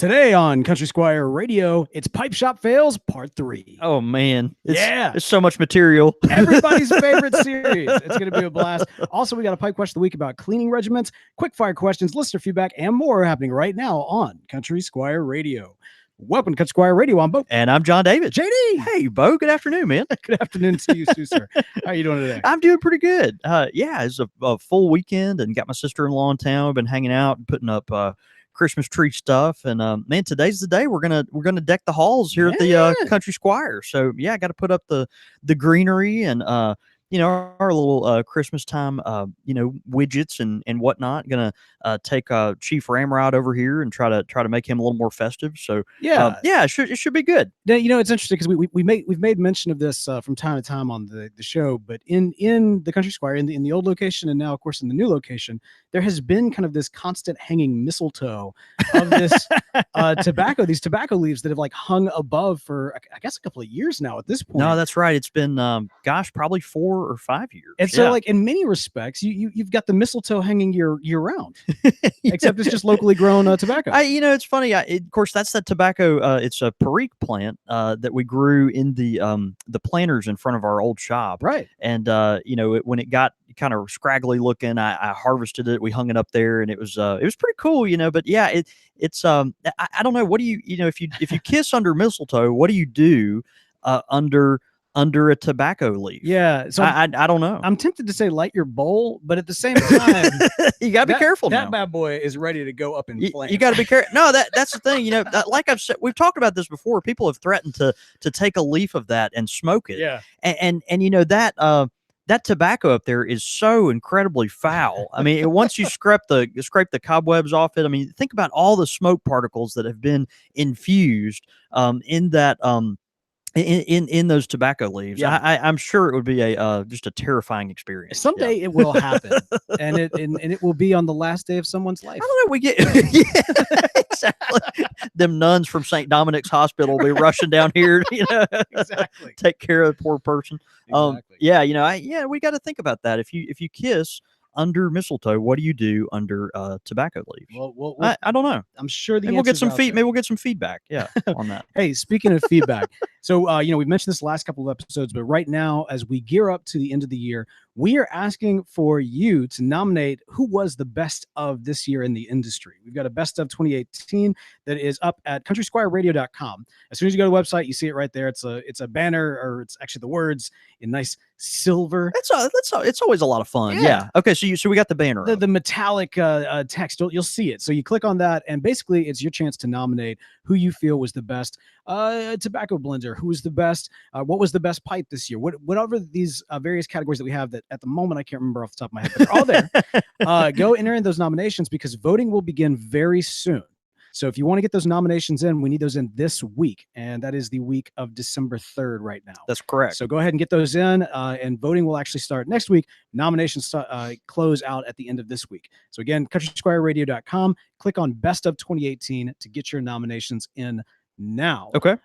Today on Country Squire Radio, it's Pipe Shop Fails Part 3. Oh, man. Yeah. There's so much material. Everybody's favorite series. It's going to be a blast. Also, we got a Pipe Question of the Week about cleaning regiments, Quickfire Questions, listener feedback, and more happening right now on Country Squire Radio. Welcome to Country Squire Radio. I'm Beau. And I'm John David. JD. Hey, Beau. Good afternoon, man. Good afternoon to you too, sir. How are you doing today? I'm doing pretty good. Yeah, it's a full weekend and got my sister-in-law in town. We've been hanging out and putting up Christmas tree stuff, and man, today's the day we're gonna deck the halls here at the Country Squire. So yeah, I got to put up the greenery and our little Christmas time widgets and whatnot. Gonna take Chief Ramrod over here and try to make him a little more festive. So yeah, it should be good. Now, it's interesting because we've made mention of this from time to time on the show, but in the Country Squire, in the old location, and now of course in the new location, there has been kind of this constant hanging mistletoe of this these tobacco leaves that have like hung above for I guess a couple of years now at this point. No, that's right. It's been probably 4 or 5 years. And so like in many respects, you've got the mistletoe hanging year round. Except it's just locally grown tobacco. It's funny. Of course, that's that tobacco. It's a Perique plant that we grew in the planters in front of our old shop. Right. And when it got kind of scraggly looking, I harvested it. We hung it up there, and it was pretty cool. But yeah, it's I don't know. What do you if you kiss under mistletoe, what do you do under a tobacco leaf? Yeah, so I don't know. I'm tempted to say light your bowl, but at the same time, you gotta be careful. That bad boy is ready to go up in flames. You gotta be careful. No, that's the thing. Like I've said, we've talked about this before. People have threatened to take a leaf of that and smoke it. Yeah, and that tobacco up there is so incredibly foul. I mean, once you scrape the cobwebs off it, I mean, think about all the smoke particles that have been infused in that in those tobacco leaves. Yeah. I'm sure it would be just a terrifying experience. Someday it will happen, and it will be on the last day of someone's life. I don't know. We get exactly. Them nuns from St. Dominic's Hospital will be rushing down here, Exactly. take care of the poor person. Exactly. We got to think about that. If you kiss under mistletoe, what do you do under tobacco leaves? Well, I don't know. I'm sure maybe we'll get some feedback. Yeah, on that. Hey, speaking of feedback, so we've mentioned this the last couple of episodes, but right now, as we gear up to the end of the year, we are asking for you to nominate who was the best of this year in the industry. We've got a best of 2018 that is up at countrysquireradio.com. As soon as you go to the website, you see it right there. It's a banner, or it's actually the words in nice silver. It's always a lot of fun. Yeah. Okay. So we got the banner. The metallic text. You'll see it. So you click on that, and basically it's your chance to nominate who you feel was the best tobacco blender, who was the best, what was the best pipe this year, whatever these various categories that we have that at the moment I can't remember off the top of my head, but they're all there. Go enter in those nominations because voting will begin very soon. So if you want to get those nominations in, we need those in this week, and that is the week of December 3rd right now. That's correct. So go ahead and get those in, and voting will actually start next week. Nominations close out at the end of this week. So again, countrysquireradio.com, click on Best of 2018 to get your nominations in now. Okay.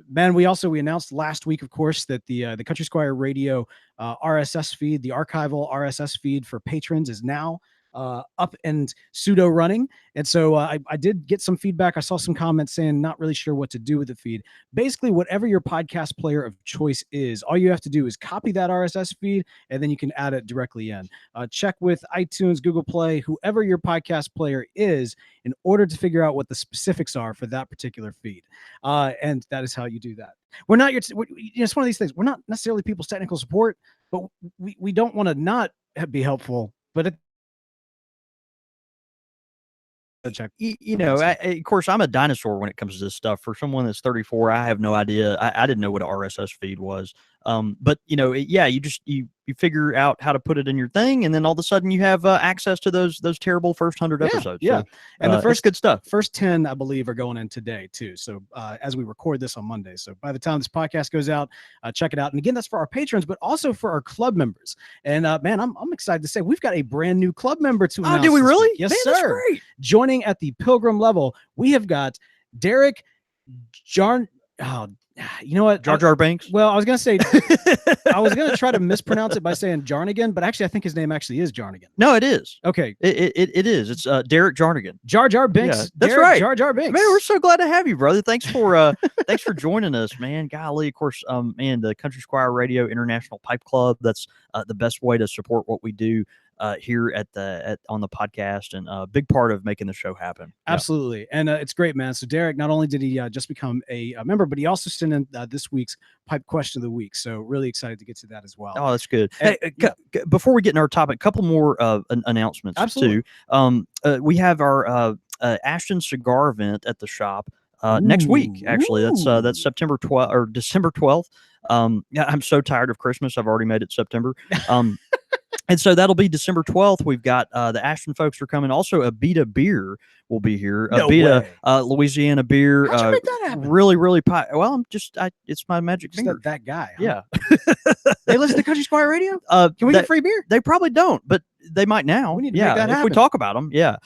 Man, we announced last week, of course, that the Country Squire Radio RSS feed, the archival RSS feed for patrons, is now up and pseudo running. And so I did get some feedback. I saw some comments saying not really sure what to do with the feed. Basically, whatever your podcast player of choice is, all you have to do is copy that RSS feed, and then you can add it directly in. Check with iTunes, Google Play, whoever your podcast player is, in order to figure out what the specifics are for that particular feed. And that is how you do that. We're not it's one of these things. We're not necessarily people's technical support, but we don't want to not be helpful. But check. Of course, I'm a dinosaur when it comes to this stuff. For someone that's 34, I have no idea. I didn't know what an RSS feed was. But you figure out how to put it in your thing, and then all of a sudden you have access to those terrible first 100 episodes. Yeah, so, and the first good stuff. First 10, I believe, are going in today too. So as we record this on Monday, so by the time this podcast goes out, check it out. And again, that's for our patrons, but also for our club members. And man, I'm excited to say we've got a brand new club member to announce. Oh, do we really? Week. Yes, man, sir. That's great. Joining at the Pilgrim level, we have got Derek Jarn. Oh, you know what? Jar Jar Banks. Well, I was going to say I was gonna try to mispronounce it by saying Jarnigan, but actually, I think his name actually is Jarnigan. No, it is. Okay, It is. It's Derek Jarnigan. Jar Jar Binks. Yeah, that's Derek right. Jar Jar Binks. Man, we're so glad to have you, brother. Thanks for joining us, man. Golly, of course, man, the Country Squire Radio International Pipe Club. That's the best way to support what we do here on the podcast, and a big part of making the show happen. Absolutely, and it's great, man. So Derek, not only did he just become a member, but he also sent in this week's Pipe Question of the Week. So really excited to get to that as well. Oh, that's good. And, hey, before we get into our topic, a couple more announcements. Absolutely. Too. We have our Ashton Cigar event at the shop next week. Actually, that's September 12th or December 12th. Yeah, I'm so tired of Christmas. I've already made it September. And so that'll be December 12th. We've got the Ashton folks are coming. Also, Abita Beer will be here. No Abita, way. Louisiana beer. How'd you make that happen? Really, really. Well, it's my magic Just finger. that guy. Huh? Yeah. They listen to Country Squire Radio? Can we get free beer? They probably don't, but they might now. We need to make that if happen. we talk about them. Yeah.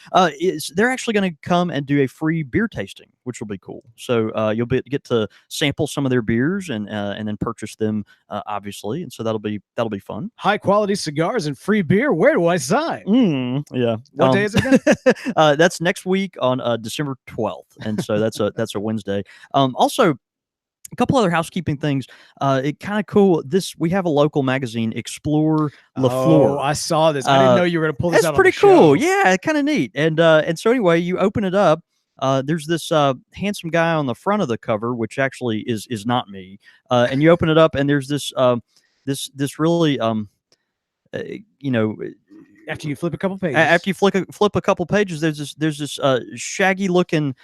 They're actually going to come and do a free beer tasting, which will be cool. So you'll get to sample some of their beers and then purchase them, obviously. And so that'll be fun. High quality cigars and free beer. Where do I sign? Yeah. What day is it again? That's next week on December 12th, and so that's a Wednesday. Also, a couple other housekeeping things. It kind of cool. We have a local magazine, Explore La Fleur. Oh, I saw this. I didn't know you were going to pull this out. That's pretty on the cool. show. Yeah, kind of neat. And so anyway, you open it up. There's this handsome guy on the front of the cover, which actually is not me. And you open it up, and there's this this really After you flip a couple pages. After you flip a couple pages, there's this shaggy looking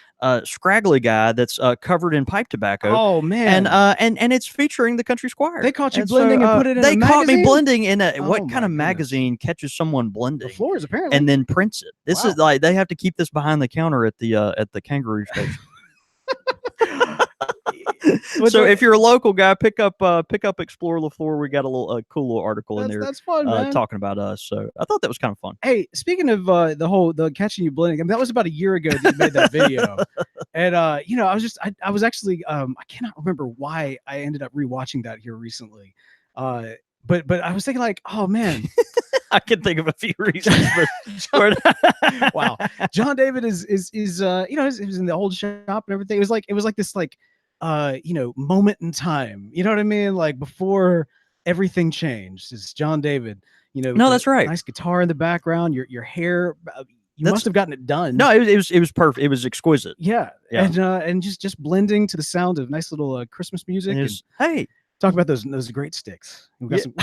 scraggly guy that's covered in pipe tobacco. Oh man! And it's featuring the Country Squire. They caught you blending and put it in. They a caught me magazine? blending in a what kind of goodness. magazine catches someone blending? The floors apparently. And then prints it. This Wow. is like they have to keep this behind the counter at the kangaroo station. So if you're a local guy, pick up Explore La Fleur. We got a little cool little article in there. That's fun, man. Talking about us. So I thought that was kind of fun. Hey, speaking of the catching you blending, I mean, that was about a year ago that you made that video, and I was actually I cannot remember why I ended up rewatching that here recently, but I was thinking like, oh man. I can think of a few reasons, but wow, John David is he was in the old shop and everything. It was like this moment in time. You know what I mean? Like before everything changed. It's John David. No, that's right. Nice guitar in the background. Your hair. You must have gotten it done. No, it was perfect. It was exquisite. Yeah. And just blending to the sound of nice little Christmas music. Hey, talk about those great sticks. We got some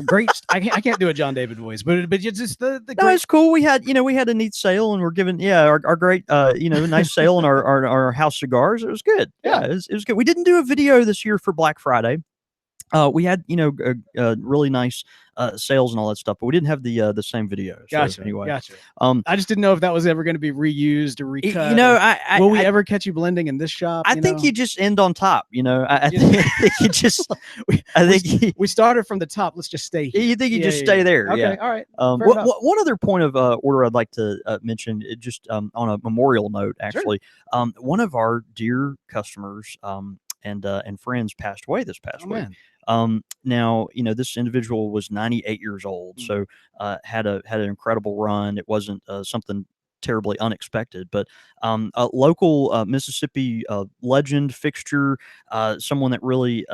great. I can't do a John David voice, but it's just the no, great. it's cool. We had a neat sale, and we're giving our great nice sale on our house cigars. It was good. Yeah, it was good. We didn't do a video this year for Black Friday. We had really nice sales and all that stuff, but we didn't have the same video. Gotcha. So anyway, Gotcha. I just didn't know if that was ever going to be reused or recut. Will we ever catch you blending in this shop? I think you just end on top. I think you just. We started from the top. Let's just stay here. You think you just stay there? Okay. Yeah. All right. One other point of order I'd like to mention, just on a memorial note, actually, Sure. one of our dear customers and friends passed away this past week. Man. Now, this individual was 98 years old, so had an incredible run. It wasn't something terribly unexpected, but a local Mississippi legend, fixture, someone that really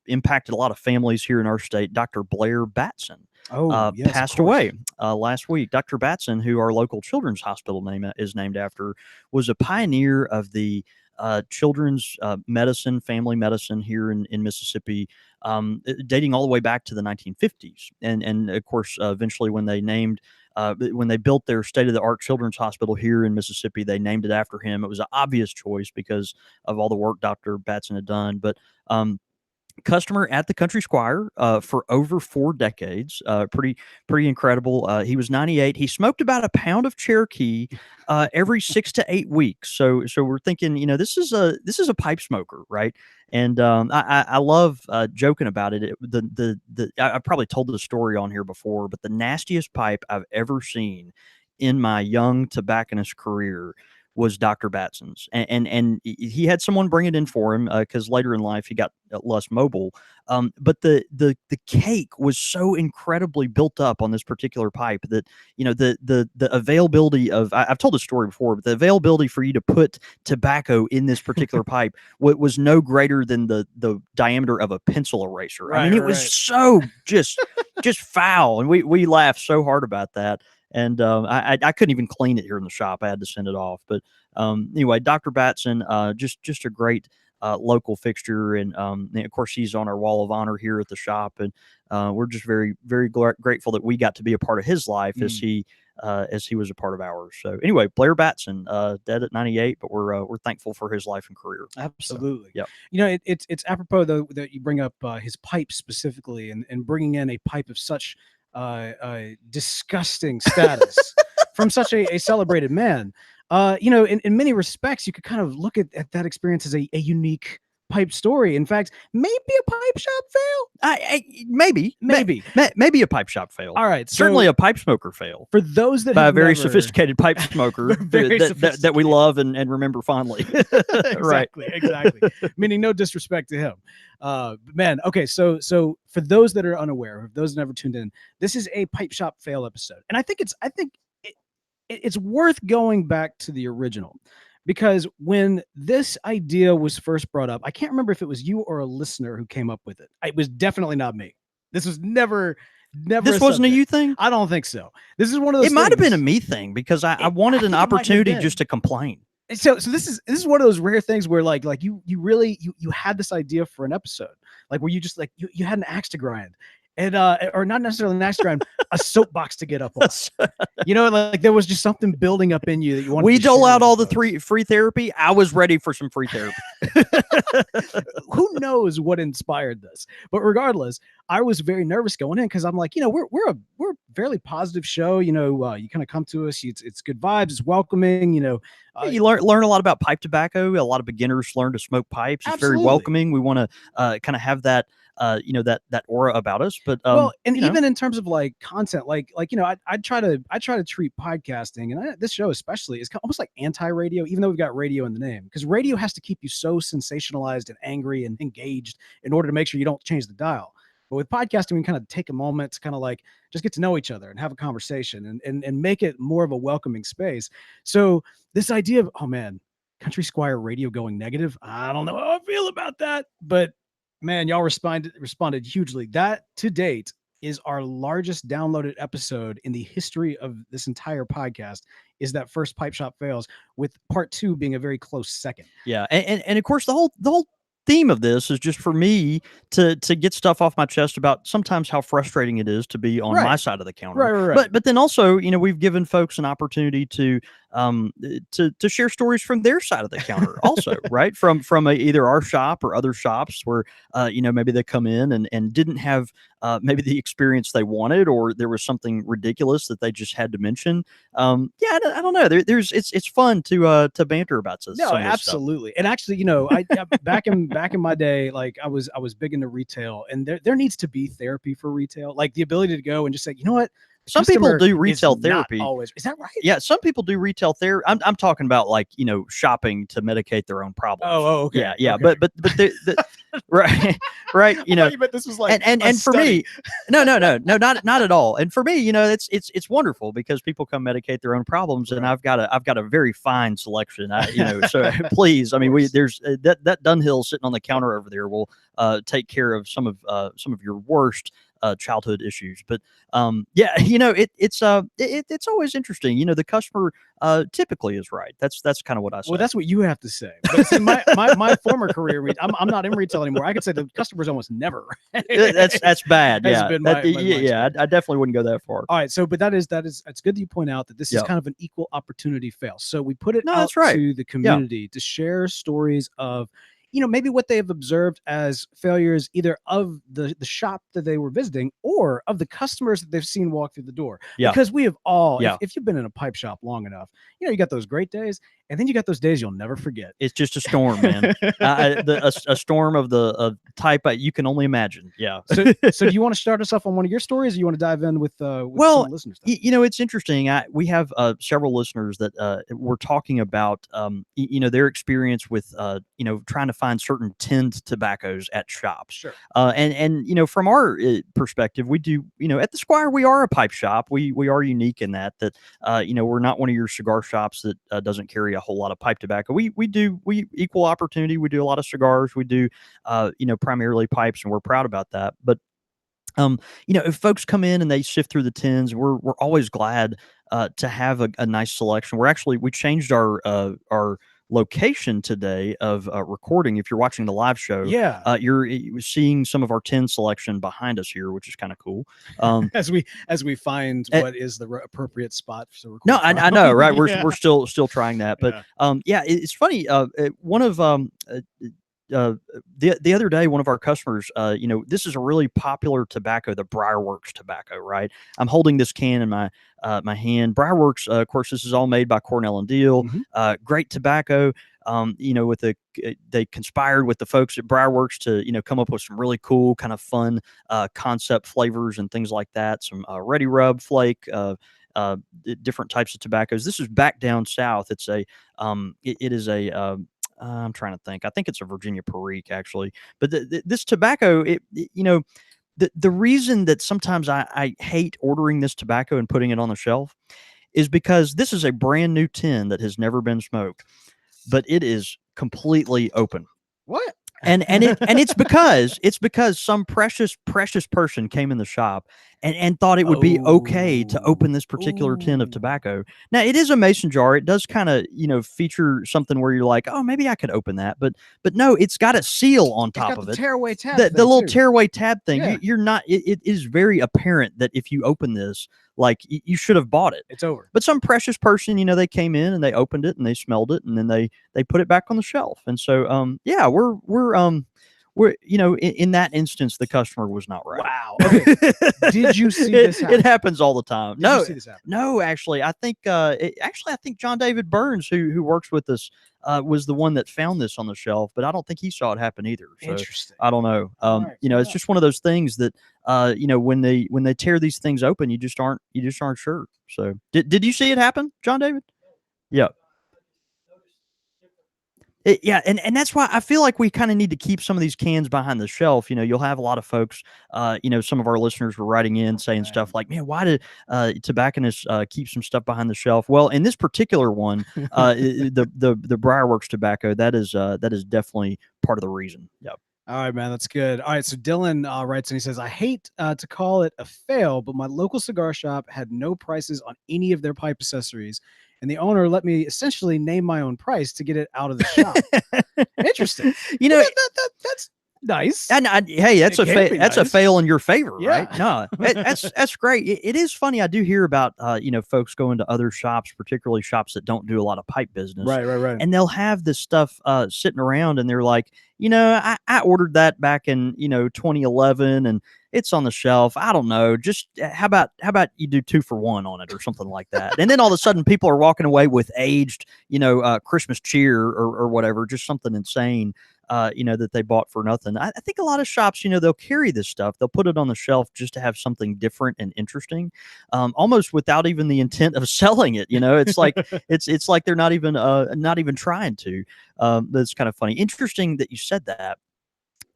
impacted a lot of families here in our state, Dr. Blair Batson. Yes, passed away last week. Dr. Batson, who our local children's hospital is named after, was a pioneer of the children's medicine, family medicine here in Mississippi, dating all the way back to the 1950s. And of course, eventually when they built their state-of-the-art children's hospital here in Mississippi, they named it after him. It was an obvious choice because of all the work Dr. Batson had done. But customer at the Country Squire for over 4 decades. Pretty incredible. He was 98. He smoked about a pound of Cherokee every 6 to 8 weeks. So we're thinking, this is a pipe smoker, right? And I love joking about it. I probably told the story on here before, but the nastiest pipe I've ever seen in my young tobacconist career was Dr. Batson's, and he had someone bring it in for him because later in life he got less mobile. But the cake was so incredibly built up on this particular pipe that the availability of I've told this story before, but the availability for you to put tobacco in this particular pipe was no greater than the diameter of a pencil eraser. Right, I mean, it was so just foul, and we laughed so hard about that. And I couldn't even clean it here in the shop. I had to send it off. But anyway, Dr. Batson, just a great local fixture, and of course he's on our wall of honor here at the shop, and we're just very very grateful that we got to be a part of his life as he was a part of ours. So anyway, Blair Batson, dead at 98, but we're thankful for his life and career. Absolutely. So, it's apropos though that you bring up his pipe specifically, and bringing in a pipe of such disgusting status from such a celebrated man. In many respects, you could kind of look at that experience as a unique pipe story. In fact, maybe a pipe shop fail. Maybe a pipe shop fail. All right, certainly a pipe smoker fail. For those that by a very sophisticated pipe smoker that we love and remember fondly. Exactly. Meaning no disrespect to him. Man, okay, so for those that are unaware, if those never tuned in, this is a pipe shop fail episode, and I think it's worth going back to the original, because when this idea was first brought up, I can't remember if it was you or a listener who came up with it. It was definitely not me. This was never. This wasn't a you thing? I don't think so. This is one of those. It might have been a me thing because I wanted an opportunity just to complain. So this is one of those rare things where like you really had this idea for an episode, like where you just like you had an axe to grind. And or not necessarily an axe to grind, a soapbox to get up on. Like there was just something building up in you that you wanted. We dole out all the free therapy. I was ready for some free therapy. Who knows what inspired this? But regardless, I was very nervous going in because I'm like, we're a fairly positive show. You kind of come to us. It's good vibes. It's welcoming. You learn a lot about pipe tobacco. A lot of beginners learn to smoke pipes. It's very welcoming. We want to kind of have that. That aura about us, but even in terms of like content, I try to treat podcasting, and this show especially is almost like anti-radio, even though we've got radio in the name, because radio has to keep you so sensationalized and angry and engaged in order to make sure you don't change the dial. But with podcasting, we can kind of take a moment to kind of like just get to know each other and have a conversation and make it more of a welcoming space. So this idea of, oh man, Country Squire radio going negative, I don't know how I feel about that, but man, y'all responded hugely. That to date is our largest downloaded episode in the history of this entire podcast. Is that first Pipe Shop Fails, with part 2 being a very close second. Yeah, and of course the whole theme of this is just for me to get stuff off my chest about sometimes how frustrating it is to be on my side of the counter. Right. But then also, we've given folks an opportunity to share stories from their side of the counter also, right? From either our shop or other shops where, maybe they come in and didn't have maybe the experience they wanted, or there was something ridiculous that they just had to mention. I don't know. It's fun to banter about this. No, absolutely. Stuff. And actually, I back in my day, like I was big into retail, and there needs to be therapy for retail, like the ability to go and just say, you know what? Some people do retail therapy. Always. Is that right? Yeah, some people do retail therapy. I'm talking about like, shopping to medicate their own problems. Oh, okay. Yeah. Okay. But right. I thought you meant this was like and for me, no, not at all. And for me, it's wonderful because people come medicate their own problems, and I've got a very fine selection. So please, I mean, there's that Dunhill sitting on the counter over there will take care of some of your worst childhood issues. But it's always interesting. The customer typically is right. That's kind of what I say. Well, that's what you have to say. But see, my former career, I'm not in retail anymore. I could say the customer's almost never. That's bad. Yeah, I definitely wouldn't go that far. All right, so but it's good that you point out that this is kind of an equal opportunity fail. So we put it out to the community to share stories of maybe what they have observed as failures, either of the shop that they were visiting or of the customers that they've seen walk through the door. Because we have all, if you've been in a pipe shop long enough, you got those great days and then you got those days you'll never forget. It's just a storm, man. A storm of the type you can only imagine. Yeah. So do you want to start us off on one of your stories, or you want to dive in with some listeners? It's interesting. We have several listeners that were talking about their experience with trying to find certain tinned tobaccos at shops. Sure. And from our perspective, we do at the Squire, we are a pipe shop. We are unique in that we're not one of your cigar shops that doesn't carry a whole lot of pipe tobacco. We equal opportunity. We do a lot of cigars. We do primarily pipes, and we're proud about that. But if folks come in and they sift through the tins, we're always glad to have a nice selection. We changed our location today of recording. If you're watching the live show, you're seeing some of our tin selection behind us here, which is kind of cool. As we find what is the appropriate spot to record. No, I know, right? We're still trying that, but it's funny. One of the other day, one of our customers, this is a really popular tobacco, the Briar Works tobacco, right? I'm holding this can in my hand. Briar Works, of course, this is all made by Cornell and Deal. Great tobacco. They conspired with the folks at Briar Works to, come up with some really cool, kind of fun concept flavors and things like that. Some Ready Rub Flake, different types of tobaccos. This is back down south. It's it is a I'm trying to think. I think it's a Virginia Perique, actually. But this tobacco, the reason that sometimes I hate ordering this tobacco and putting it on the shelf is because this is a brand new tin that has never been smoked, but it is completely open. What? And it's because some precious person came in the shop and thought it would be okay to open this particular tin of tobacco. Now, it is a mason jar. It does kind of feature something where you're like, oh, maybe I could open that, but no, it's got a seal on top of it. Tearaway tab. The little tearaway tab thing. Yeah. You're not. It is very apparent that if you open this, like you should have bought it. It's over. But some precious person, they came in and they opened it and they smelled it and then they put it back on the shelf. And so, we're in that instance, the customer was not right. Wow. Okay. Did you see this happen? It happens all the time. Did you see this happen? No, actually, I think John David Burns, who works with us, was the one that found this on the shelf, but I don't think he saw it happen either. So interesting. I don't know. It's just one of those things that when they tear these things open, you just aren't sure. So did you see it happen, John David? Yeah. And that's why I feel like we kind of need to keep some of these cans behind the shelf. You'll have a lot of folks, some of our listeners were writing in saying stuff like, man, why did tobacconists keep some stuff behind the shelf? Well, in this particular one, the Briar Works tobacco, that is definitely part of the reason. Yep. All right, man, that's good. All right, so Dylan writes and he says, I hate to call it a fail, but my local cigar shop had no prices on any of their pipe accessories. And the owner let me essentially name my own price to get it out of the shop. Interesting. That's nice. And hey, that's a fail in your favor, right? No, that's great. It is funny. I do hear about folks going to other shops, particularly shops that don't do a lot of pipe business. Right. And they'll have this stuff sitting around, and they're like, I ordered that back in 2011, and it's on the shelf. I don't know. Just how about you do 2 for 1 on it or something like that? And then all of a sudden, people are walking away with aged, Christmas cheer or whatever, just something insane. That they bought for nothing. I think a lot of shops, they'll carry this stuff. They'll put it on the shelf just to have something different and interesting, almost without even the intent of selling it. It's like it's like they're not even trying to. That's kind of funny. Interesting that you said that.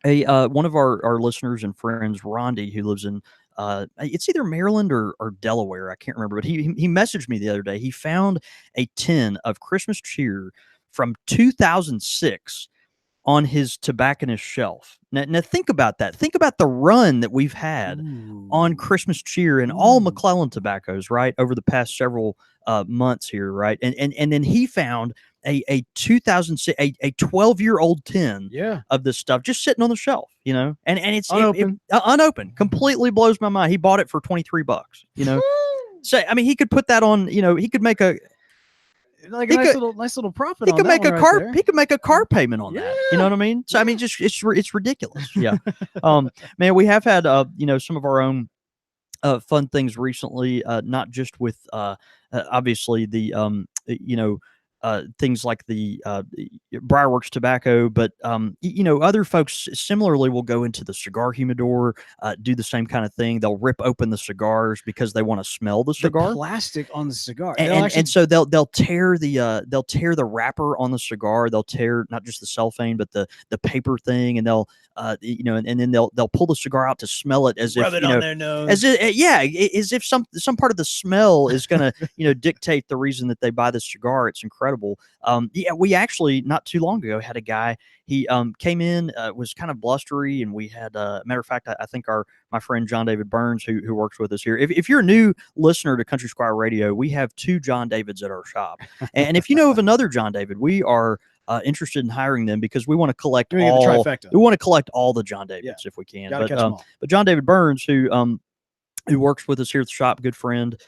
One of our listeners and friends, Rondi, who lives in it's either Maryland or Delaware. I can't remember, but he messaged me the other day. He found a tin of Christmas cheer from 2006 on his tobacconist shelf. Now think about that. Think about the run that we've had on Christmas cheer and all McClellan tobaccos, right, over the past several months here, right? And then he found a 2006 a 12-year-old tin of this stuff just sitting on the shelf, and it's unopened. Completely blows my mind. He bought it for $23, So I mean, he could put that on, he could make a nice little profit. He could make a car. He could make a car payment on that. You know what I mean? So I mean, just it's ridiculous. Yeah. Man, we have had some of our own fun things recently. Not just with obviously the things like the Briar Works tobacco, but other folks similarly will go into the cigar humidor, do the same kind of thing. They'll rip open the cigars because they want to smell the cigar. The plastic on the cigar, and so they'll tear the wrapper on the cigar. They'll tear not just the cellophane, but the paper thing, and they'll and then they'll pull the cigar out to smell it as rub if it on their nose, as if some part of the smell is gonna dictate the reason that they buy the cigar. It's incredible. We actually not too long ago had a guy. He came in, was kind of blustery, and we had matter of fact, I think my friend John David Burns, who works with us here. If you're a new listener to Country Squire Radio, we have 2 John Davids at our shop, and if you know of another John David, we are interested in hiring them because we want to collect all. We want to collect all the John Davids if we can. But John David Burns, who works with us here at the shop, good friend.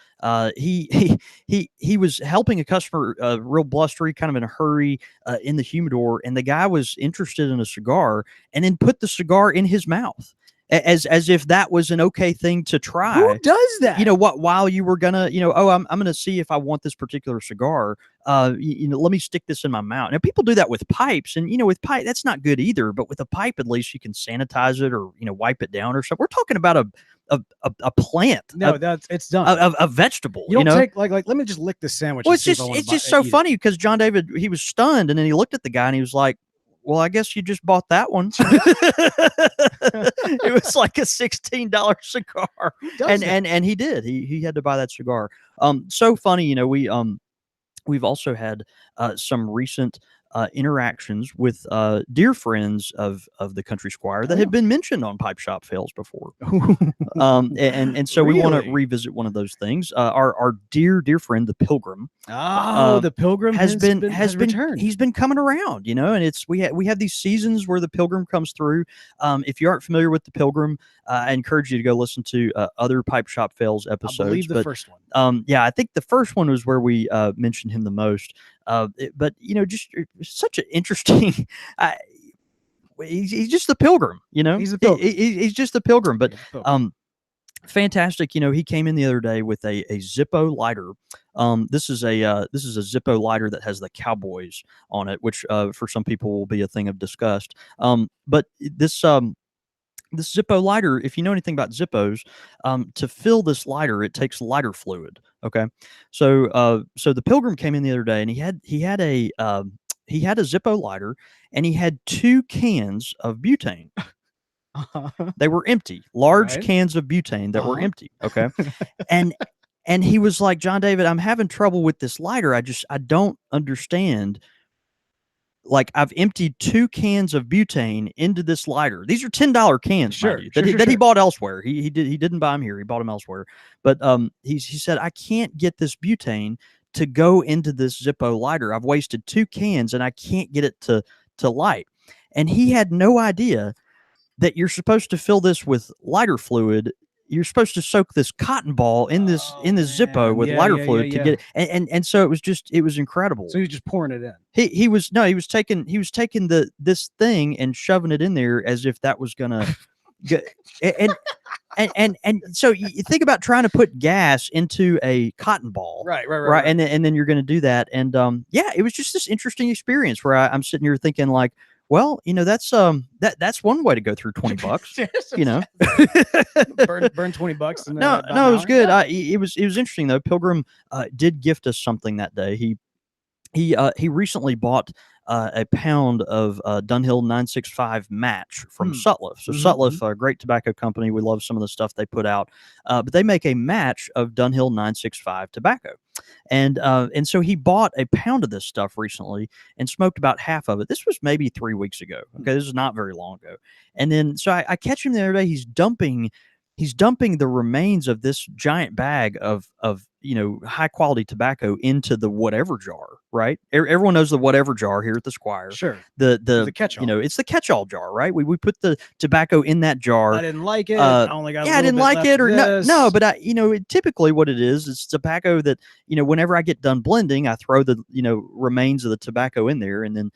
He was helping a customer, real blustery, kind of in a hurry, in the humidor, and the guy was interested in a cigar, and then put the cigar in his mouth. As if that was an okay thing to try. Who does that? While you were gonna, I'm gonna see if I want this particular cigar. Let me stick this in my mouth. Now people do that with pipes, and with pipe that's not good either. But with a pipe, at least you can sanitize it or wipe it down or something. We're talking about a plant. No, it's done. A vegetable. You don't take like let me just lick this sandwich. Well, it's just so funny because John David, he was stunned, and then he looked at the guy and he was like, well, I guess you just bought that one. It was like a $16 cigar. And he did. He had to buy that cigar. So funny, we've also had some recent interactions with dear friends of the Country Squire that have been mentioned on Pipe Shop Fails before. And so we want to revisit one of those things. Our dear friend, the Pilgrim. The Pilgrim has returned. He's been coming around, and we have these seasons where the Pilgrim comes through. If you aren't familiar with the Pilgrim, I encourage you to go listen to other Pipe Shop Fails episodes. I believe the first one. I think the first one was where we mentioned him the most. But just such an interesting. He's just the Pilgrim, He's the Pilgrim. He's just the Pilgrim, but fantastic. He came in the other day with a Zippo lighter. This is a Zippo lighter that has the cowboys on it, which for some people will be a thing of disgust. But this Zippo lighter, if you know anything about Zippos, to fill this lighter, it takes lighter fluid. Okay, so the Pilgrim came in the other day, and he had a Zippo lighter, and he had 2 cans of butane. They were empty, large cans of butane that were empty. Okay, and he was like, John David, I'm having trouble with this lighter. I don't understand. Like, I've emptied 2 cans of butane into this lighter. These are $10 cans, that he bought elsewhere. He didn't buy them here. He bought them elsewhere. But he said, I can't get this butane to go into this Zippo lighter. I've wasted 2 cans and I can't get it to light. And he had no idea that you're supposed to fill this with lighter fluid. You're supposed to soak this cotton ball in this Zippo with lighter fluid to get it. And so it was incredible. So he was just pouring it in. He was taking this thing and shoving it in there as if that was gonna get and so you think about trying to put gas into a cotton ball, right, and then you're gonna do that, and it was just this interesting experience where I'm sitting here thinking like, well, that's one way to go through $20. burn $20. No, it was good. It was interesting though. Pilgrim did gift us something that day. He recently bought a pound of Dunhill 965 match from Sutliff. So Sutliff, a great tobacco company. We love some of the stuff they put out, but they make a match of Dunhill 965 tobacco. And so he bought a pound of this stuff recently and smoked about half of it. This was maybe 3 weeks ago. Okay, this is not very long ago. And then so I catch him the other day. He's dumping the remains of this giant bag of high quality tobacco into the whatever jar, right? Everyone knows the whatever jar here at the Squire. Sure. The catch-all. It's the catch-all jar, right? We put the tobacco in that jar. I didn't like it. I only got I didn't like it, or no, but typically what it is tobacco that, whenever I get done blending, I throw the, remains of the tobacco in there, and then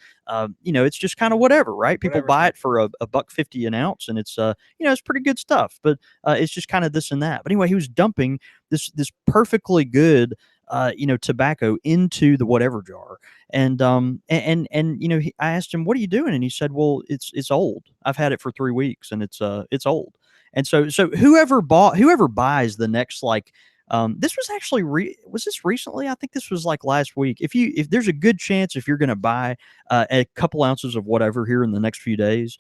it's just kind of whatever, right? People buy it for $1.50 an ounce, and it's it's pretty good stuff, but it's just kind of this and that. But anyway, he was dumping this perfectly good tobacco into the whatever jar. And I asked him, "What are you doing?" And he said, "Well, it's old. I've had it for 3 weeks, and it's old." And so whoever buys the next, like, this was actually was this recently? I think this was like last week. If there's a good chance, if you're going to buy a couple ounces of whatever here in the next few days,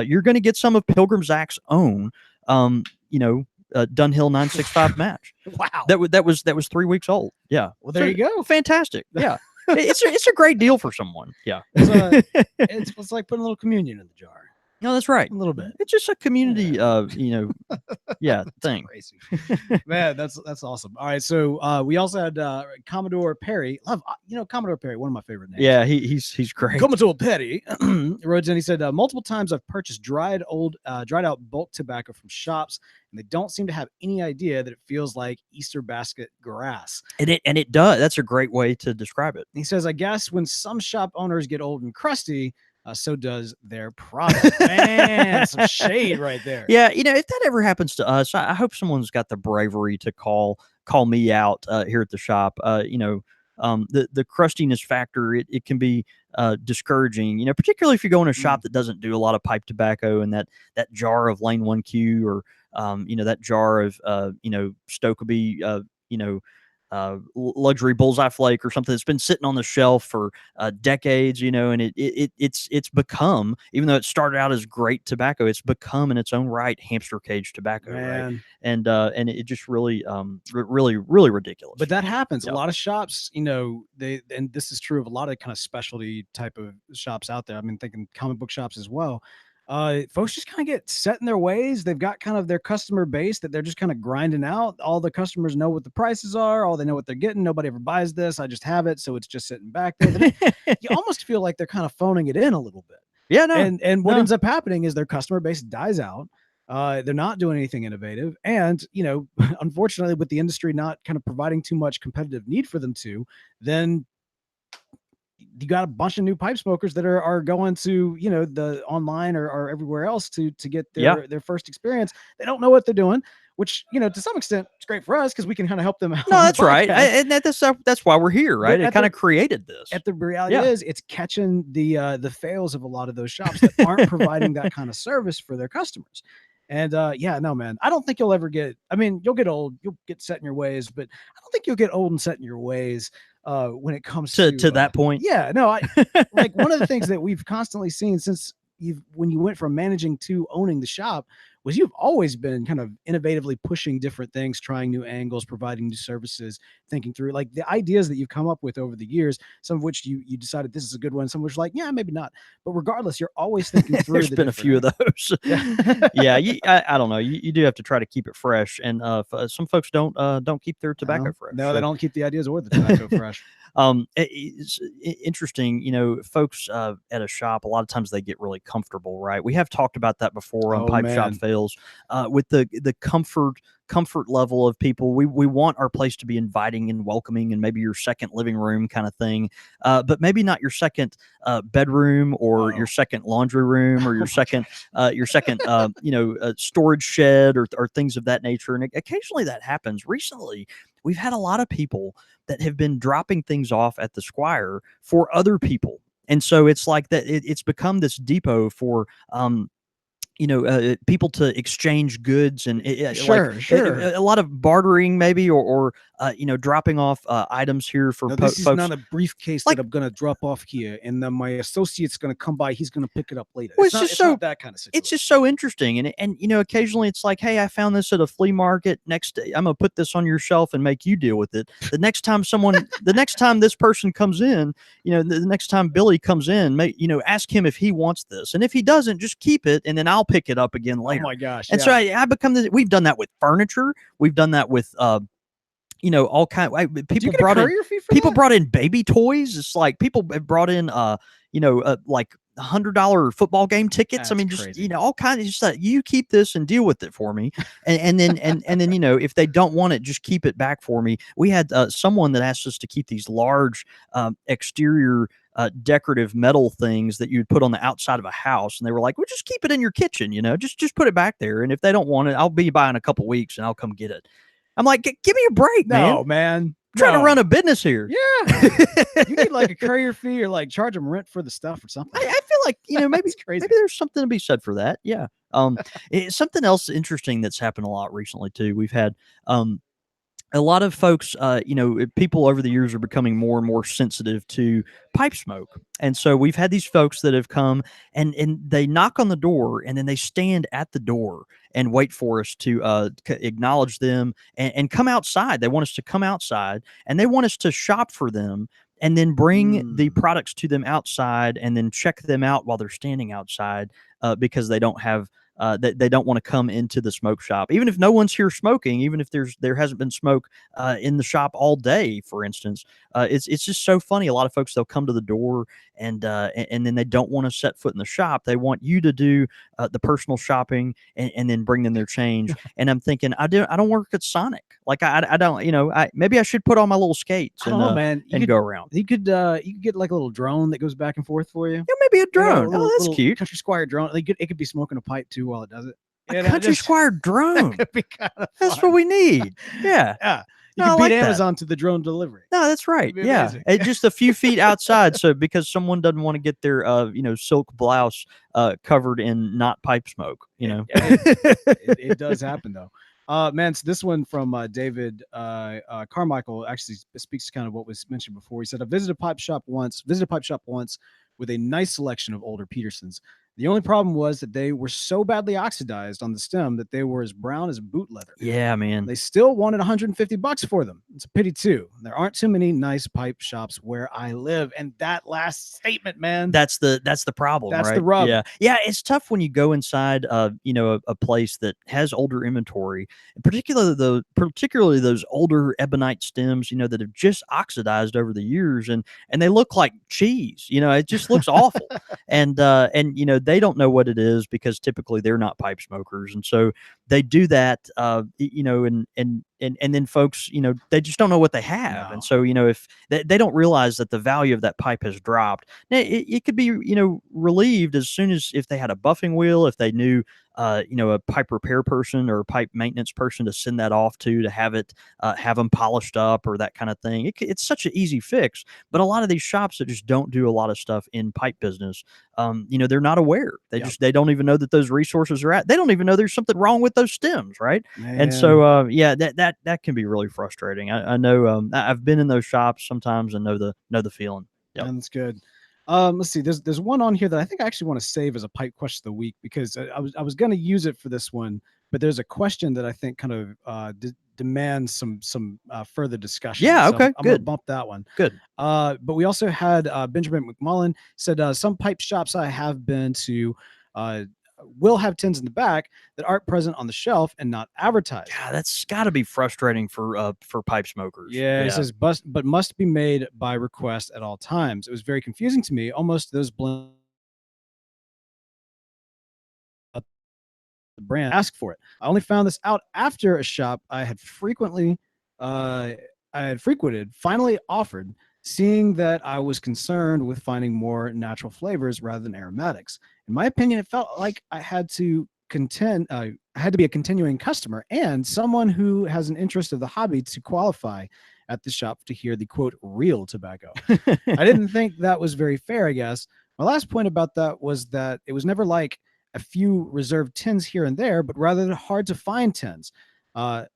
you're going to get some of Pilgrim Zach's own, Dunhill 965 match. Wow. That was 3 weeks old. Yeah. Well, there you go. Fantastic. Yeah. It's a great deal for someone. Yeah. It's like putting a little communion in the jar. No, that's right. A little bit. It's just a community, thing. Crazy. Man, that's awesome. All right, so we also had Commodore Perry. Love, Commodore Perry, one of my favorite names. Yeah, he's great. Commodore Perry wrote in. He said, multiple times I've purchased dried out bulk tobacco from shops, and they don't seem to have any idea that it feels like Easter basket grass. And it does. That's a great way to describe it. He says, I guess when some shop owners get old and crusty, so does their product. Man, some shade right there. Yeah, if that ever happens to us, I hope someone's got the bravery to call me out here at the shop. The crustiness factor, it can be discouraging, particularly if you go in a shop that doesn't do a lot of pipe tobacco, and that jar of Lane 1Q, or that jar of Stokeby, luxury bullseye flake or something that's been sitting on the shelf for decades, and it's become, even though it started out as great tobacco, it's become in its own right hamster cage tobacco. Man. Right? And it just really really ridiculous. But that happens. Yep. A lot of shops, and this is true of a lot of kind of specialty type of shops out there. I mean, thinking comic book shops as well. Folks just kind of get set in their ways. They've got kind of their customer base that they're just kind of grinding out. All the customers know what the prices are. All they know what they're getting. Nobody ever buys this. I just have it, so it's just sitting back there. You almost feel like they're kind of phoning it in a little bit. Yeah, no. And what ends up happening is their customer base dies out. They're not doing anything innovative, and unfortunately, with the industry not kind of providing too much competitive need for them to, then you got a bunch of new pipe smokers that are going to the online or everywhere else to get their first experience. They don't know what they're doing, which to some extent it's great for us because we can kind of help them out. No, that's right, and that's why we're here, right? It kind of created this. The reality is it's catching the fails of a lot of those shops that aren't providing that kind of service for their customers. And no, man, I don't think you'll ever get. I mean, you'll get old, you'll get set in your ways, but I don't think you'll get old and set in your ways when it comes to that point. Yeah, no, I like one of the things that we've constantly seen since when you went from managing to owning the shop was you've always been kind of innovatively pushing different things, trying new angles, providing new services, thinking through like the ideas that you've come up with over the years, some of which you decided this is a good one, some of which like, yeah, maybe not. But regardless, you're always thinking through. There's been a few of those. Yeah, I don't know. You do have to try to keep it fresh. And some folks don't keep their tobacco fresh. No, they don't keep the ideas or the tobacco fresh. It's interesting, folks at a shop, a lot of times they get really comfortable, right? We have talked about that before on Pipe Shop Fails, with the comfort level of people. We want our place to be inviting and welcoming, and maybe your second living room kind of thing, but maybe not your second bedroom, or your second laundry room, or your second storage shed, or things of that nature. And occasionally that happens. Recently, we've had a lot of people that have been dropping things off at the Squire for other people. And so it's like that. It's become this depot for, people to exchange goods, and sure. A lot of bartering, maybe, or dropping off items here for this folks. Is not a briefcase that I'm going to drop off here, and then my associate's going to come by. He's going to pick it up later. Well, it's not that kind of situation. It's just so interesting, and occasionally it's like, hey, I found this at a flea market. Next day, I'm going to put this on your shelf and make you deal with it. The next time the next time this person comes in, the next time Billy comes in, ask him if he wants this, and if he doesn't, just keep it, and then I'll pick it up again later. Oh my gosh! And so I become this. We've done that with furniture. We've done that with all kind. People brought in baby toys. It's like people have brought in like $100 football game tickets. That's just crazy. All kinds of just like, you keep this and deal with it for me, and then if they don't want it, just keep it back for me. We had someone that asked us to keep these large exterior decorative metal things that you'd put on the outside of a house, and they were like, well, just keep it in your kitchen, just put it back there, and if they don't want it, I'll be by in a couple weeks and I'll come get it. I'm like, give me a break, man. No, man. trying to No. run a business here. Yeah. You need like a courier fee or like charge them rent for the stuff or something. I feel like maybe That's crazy. maybe there's something to be said for that. Yeah. Something else interesting that's happened a lot recently too. We've had a lot of folks, people over the years are becoming more and more sensitive to pipe smoke. And so we've had these folks that have come and they knock on the door and then they stand at the door and wait for us to acknowledge them and come outside. They want us to come outside and they want us to shop for them and then bring the products to them outside and then check them out while they're standing outside because they don't have they don't want to come into the smoke shop, even if no one's here smoking, even if there hasn't been smoke in the shop all day, for instance. It's just so funny. A lot of folks, they'll come to the door and then they don't want to set foot in the shop. They want you to do the personal shopping and then bring them their change. And I'm thinking, I don't work at Sonic. Like I don't, maybe I should put on my little skates I don't know, man. and go around. You could get like a little drone that goes back and forth for you. Yeah, maybe a drone. That's little cute. Country Squire drone. It could be smoking a pipe too while it does it. A Country Squire drone. That could be kind of That's fun. what we need. Yeah. Yeah. You No, can I beat like that. Amazon to the drone delivery. No, that's right. It'd be Yeah, amazing. just a few feet outside. So because someone doesn't want to get their silk blouse covered in not pipe smoke. It does happen though. Man, so this one from David Carmichael actually speaks to kind of what was mentioned before. He said, I visited a pipe shop once with a nice selection of older Petersons. The only problem was that they were so badly oxidized on the stem that they were as brown as boot leather. Yeah, man. They still wanted $150 for them. It's a pity too. There aren't too many nice pipe shops where I live. And that last statement, man, That's the problem. That's right? the rub. Yeah. It's tough when you go inside, a place that has older inventory, and particularly those older ebonite stems, that have just oxidized over the years, and they look like cheese. It just looks awful, and they don't know what it is because typically they're not pipe smokers, and so they do that, and then folks, they just don't know what they have. No. And so, if they don't realize that the value of that pipe has dropped, it could be, relieved as soon as if they had a buffing wheel, if they knew, a pipe repair person or a pipe maintenance person to send that off to have it, have them polished up or that kind of thing. It's such an easy fix. But a lot of these shops that just don't do a lot of stuff in pipe business, they're not aware. They don't even know that those resources are they don't even know there's something wrong with those stems, right? Man. And so, that can be really frustrating. I know, I've been in those shops sometimes and know the feeling. Yep. Man, that's good. Let's see. There's one on here that I think I actually want to save as a pipe question of the week because I was going to use it for this one, but there's a question that I think kind of demands some further discussion. Yeah. So Okay. I'm gonna Good. bump that one. Good. But we also had Benjamin McMullen said some pipe shops I have been to will have tins in the back that aren't present on the shelf and not advertised. God, that's got to be frustrating for pipe smokers. Yeah, it says but must be made by request at all times. It was very confusing to me. Almost those blend the brand ask for it. I only found this out after a shop I had frequented finally offered, seeing that I was concerned with finding more natural flavors rather than aromatics. In my opinion, it felt like I had to be a continuing customer and someone who has an interest of the hobby to qualify at the shop to hear the quote real tobacco. I didn't think that was very fair, I guess. My last point about that was that it was never like a few reserved tins here and there, but rather hard to find tins, but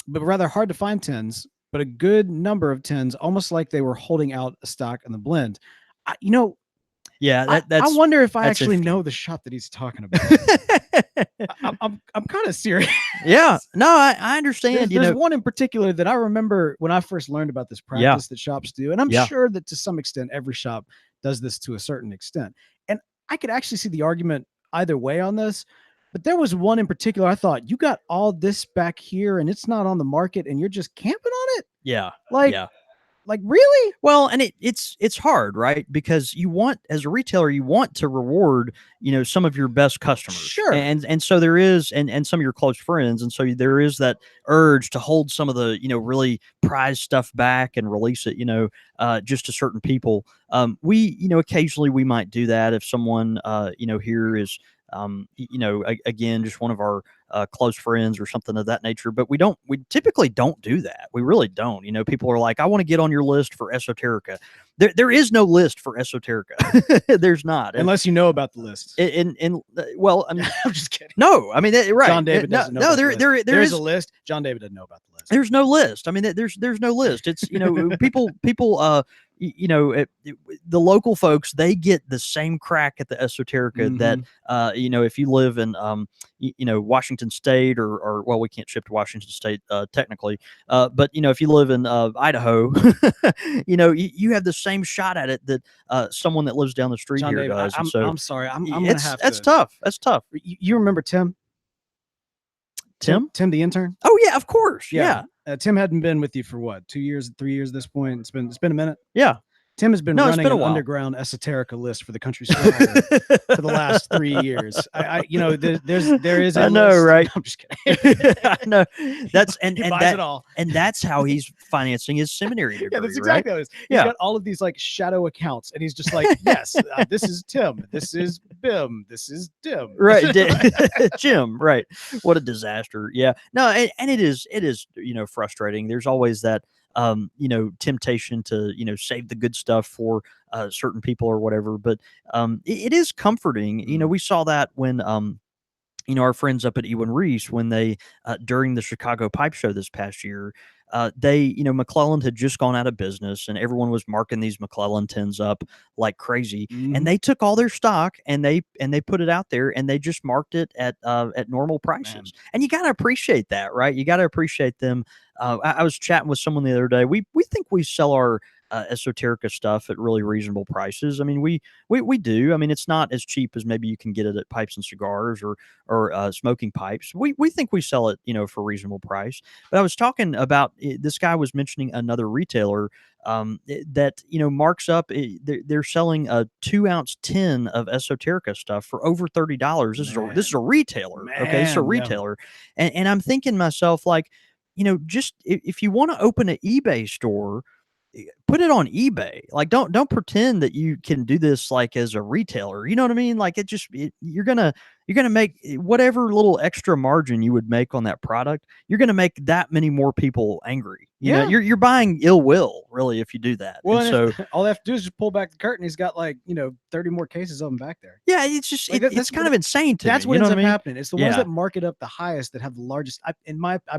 rather hard to find tins, but a good number of tins, almost like they were holding out a stock in the blend. Yeah, I wonder if I actually know the shop that he's talking about. I'm kind of serious. Yeah, no, I understand. There's one in particular that I remember when I first learned about this practice that shops do, and I'm sure that to some extent every shop does this to a certain extent. And I could actually see the argument either way on this. But there was one in particular I thought, you got all this back here and it's not on the market and you're just camping on it? Yeah. Like really? Well, and it's hard, right? Because as a retailer, you want to reward, some of your best customers. Sure. And so there is, and some of your close friends. And so there is that urge to hold some of the, really prized stuff back and release it, just to certain people. Occasionally we might do that if someone, here is, again, just one of our close friends or something of that nature. But we typically don't do that. We really don't. People are like, I want to get on your list for esoterica. There is no list for esoterica. There's not, unless you know about the list. Well, I mean, I'm just kidding. No, I mean, right. John David doesn't know. No, there is a list. John David doesn't know about the list. There's no list. I mean, there's no list. It's people the local folks, they get the same crack at the esoterica that if you live in Washington State or well, we can't ship to Washington State technically, but if you live in Idaho, you have the same shot at it that someone that lives down the street John here David, does. I'm sorry. I'm gonna have that's to. Tough. That's tough. You remember Tim? Tim the intern? Oh yeah, of course. Yeah. Tim hadn't been with you for what, 2 years, 3 years at this point. It's been a minute. Yeah. Tim has been running an underground esoterica list for the Country Squire for the last 3 years. There is. I know, list. Right? I'm just kidding. I know. That's and that's how he's financing his seminary degree. Yeah, that's exactly right? what it is. He's got all of these like shadow accounts, and he's just like, yes, this is Tim, this is Bim, this is Tim, right? Jim, right? What a disaster. Yeah, no, and it is frustrating. There's always that temptation to save the good stuff for certain people or whatever, but it is comforting. We saw that when our friends up at Ewan Reese, when they during the Chicago Pipe Show this past year, McClellan had just gone out of business, and everyone was marking these McClellan tins up like crazy. And they took all their stock and they put it out there, and they just marked it at normal prices. Man. And you got to appreciate that, right? You got to appreciate them. I was chatting with someone the other day. We think we sell our esoterica stuff at really reasonable prices. I mean, we do. I mean, it's not as cheap as maybe you can get it at Pipes and Cigars or Smoking Pipes. We think we sell it, for a reasonable price. But I was talking about this guy was mentioning another retailer that marks up. They're selling a 2-ounce tin of esoterica stuff for over $30. This is a retailer. Man, okay, this is a retailer, and I'm thinking to myself, like, just if you want to open an eBay store, put it on eBay. Like, don't pretend that you can do this like as a retailer. You know what I mean? Like, you're gonna make whatever little extra margin you would make on that product. You're gonna make that many more people angry. You're buying ill will, really, if you do that. Well, and so all they have to do is just pull back the curtain. He's got 30 more cases of them back there. Yeah, it's just that's kind of insane to me. That's what ends up happening. It's the ones that mark it up the highest that have the largest.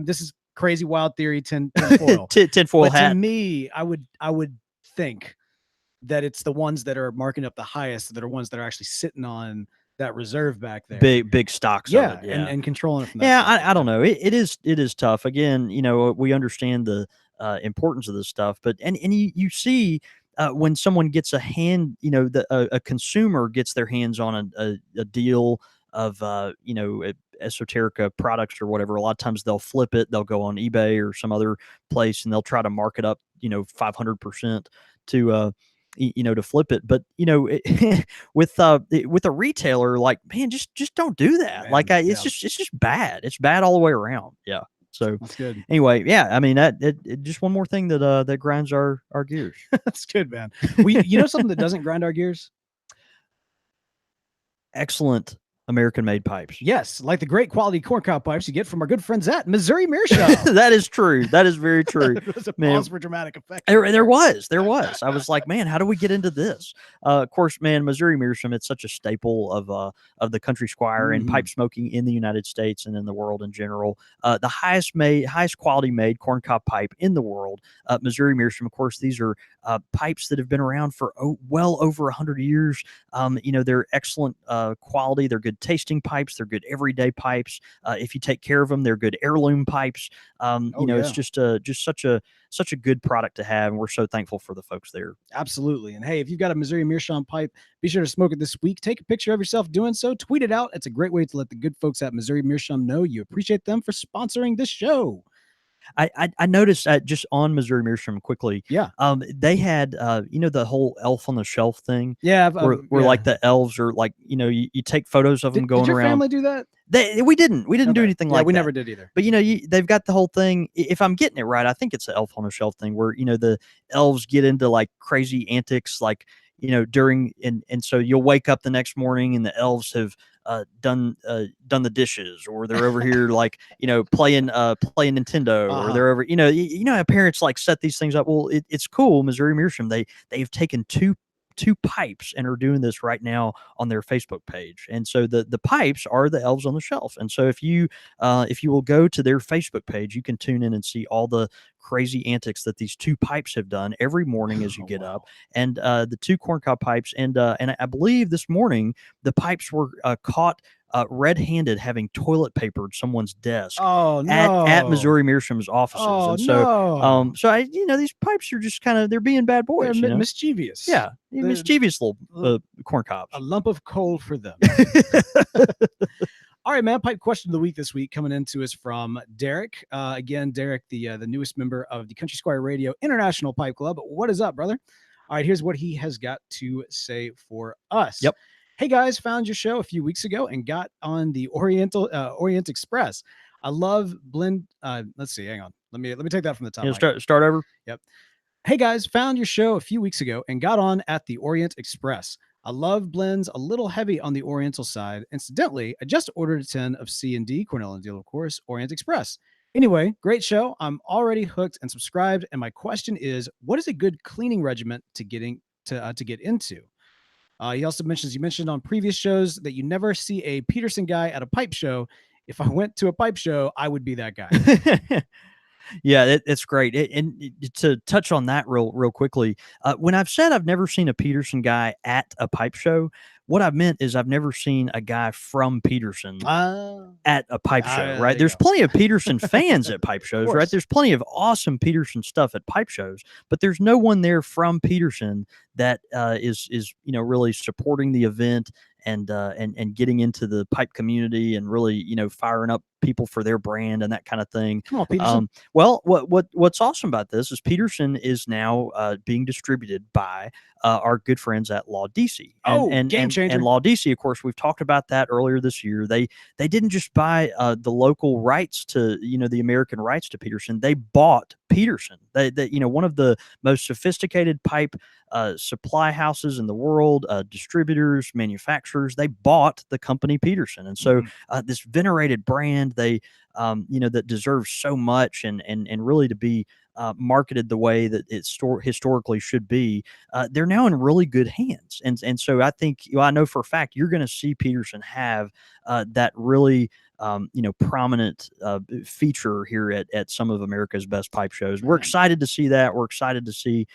This is crazy wild theory, tinfoil. Tinfoil hat. To me, I would think that it's the ones that are marking up the highest that are ones that are actually sitting on that reserve back there. Big stocks. Yeah, of it, yeah. And controlling it from that. I don't know. It is tough. Again, we understand the importance of this stuff, but and you see when someone gets a consumer gets their hands on a deal of esoterica products or whatever. A lot of times they'll flip it. They'll go on eBay or some other place, and they'll try to mark it up 500% to flip it. But with a retailer, like, man, just don't do that. Man, like, it's just bad. It's bad all the way around. Yeah. So that's good. Anyway, yeah, I mean, it just one more thing that grinds our gears. That's good, man. Something that doesn't grind our gears? Excellent American-made pipes. Yes, like the great quality corncob pipes you get from our good friends at Missouri Meerschaum. That is true. That is very true. It was a pause for dramatic effect. There was. I was like, man, how do we get into this? Of course, man, Missouri Meerschaum, it's such a staple of the Country Squire and pipe smoking in the United States and in the world in general. The highest quality made corncob pipe in the world. Missouri Meerschaum, of course, these are pipes that have been around for well over 100 years. They're excellent quality. They're good tasting pipes. They're good everyday pipes. If you take care of them, they're good heirloom pipes. It's just such a good product to have, and we're so thankful for the folks there. Absolutely. And hey, if you've got a Missouri Meerschaum pipe, be sure to smoke it this week. Take a picture of yourself doing so. Tweet it out. It's a great way to let the good folks at Missouri Meerschaum know you appreciate them for sponsoring this show. I noticed just on Missouri Meerschaum quickly. Yeah. They had the whole elf on the shelf thing. Yeah. Where like the elves are like, you take photos of them going did your around. Family do that? We didn't do anything like that. We never did either. But they've got the whole thing. If I'm getting it right, I think it's the elf on the shelf thing where the elves get into like crazy antics, like during and so you'll wake up the next morning and the elves have done the dishes, or they're over here like playing Nintendo, or they're over how parents like set these things up. Well, it's cool. Missouri Meerschaum, they've taken two pipes and are doing this right now on their Facebook page. And so the pipes are the elves on the shelf. And so if you will go to their Facebook page, you can tune in and see all the crazy antics that these two pipes have done every morning as you get up. And the two corncob pipes, and I believe this morning the pipes were caught red-handed having toilet papered someone's desk at Missouri Meerschaum's offices. And so so these pipes are just kind of, they're being bad boys. They're mischievous. Yeah, mischievous little corn cobs. A lump of coal for them. All right, man. Pipe question of the week this week coming into us from Derek. Again, Derek, the newest member of the Country Squire Radio International Pipe Club. What is up, brother? All right, here's what he has got to say for us. Yep. Hey guys, found your show a few weeks ago and got on the Orient Express. I love blend. Let's see. Hang on. Let me take that from the top. Start over. Yep. Hey guys, found your show a few weeks ago and got on at the Orient Express. I love blends a little heavy on the Oriental side. Incidentally, I just ordered a 10 of C&D, Cornell and Deal, of course, Orient Express. Anyway, great show. I'm already hooked and subscribed. And my question is, what is a good cleaning regiment to get into? He also you mentioned on previous shows that you never see a Peterson guy at a pipe show. If I went to a pipe show, I would be that guy. Yeah, it's great. And to touch on that real quickly, when I've said I've never seen a Peterson guy at a pipe show, what I've meant is I've never seen a guy from Peterson at a pipe show, right? There's plenty of Peterson fans at pipe shows, right? There's plenty of awesome Peterson stuff at pipe shows, but there's no one there from Peterson that is really supporting the event and getting into the pipe community and really firing up people for their brand and that kind of thing. Come on, Peterson. Well, what's awesome about this is Peterson is now being distributed by our good friends at Law DC. And game changer. And Law DC, of course, we've talked about that earlier this year. They didn't just buy the local rights to the American rights to Peterson. They bought Peterson. They one of the most sophisticated pipe supply houses in the world, distributors, manufacturers. They bought the company Peterson, and so this venerated brand, they that deserves so much and really to be marketed the way that it historically should be. They're now in really good hands, and so I think I know for a fact you're going to see Peterson have that really prominent feature here at some of America's best pipe shows. We're excited to see that. We're excited to see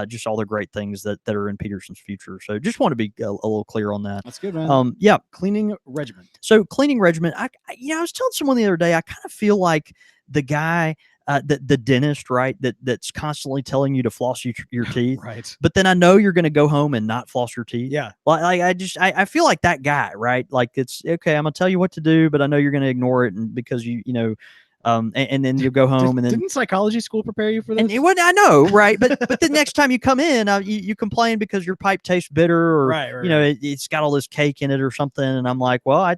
just all the great things that are in Peterson's future. So just want to be a little clear on that. That's good, man. Yeah. Cleaning regiment. So cleaning regiment, I was telling someone the other day, I kind of feel like the guy, the dentist, right? That's constantly telling you to floss your teeth. Right. But then I know you're going to go home and not floss your teeth. Yeah. Like I feel like that guy, right? Like it's okay. I'm going to tell you what to do, but I know you're going to ignore it. And because and then you'll go home and then didn't psychology school prepare you for this? And I know, right? But the next time you come in, you complain because your pipe tastes bitter, or right. It's got all this cake in it or something. And I'm like, well, I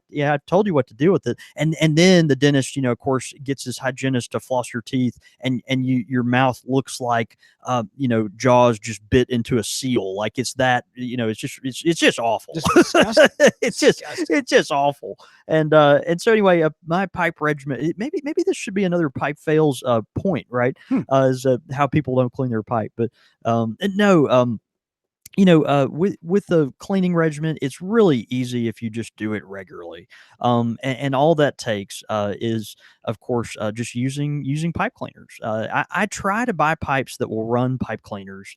told you what to do with it. And then the dentist, of course, gets his hygienist to floss your teeth, and your mouth looks like jaws just bit into a seal. Like it's that, it's just awful. It's just awful. And so anyway, my pipe regiment, maybe this should be another pipe fails point, right? Is how people don't clean their pipe. But with the cleaning regimen, it's really easy if you just do it regularly. And all that takes is, of course, just using pipe cleaners. I try to buy pipes that will run pipe cleaners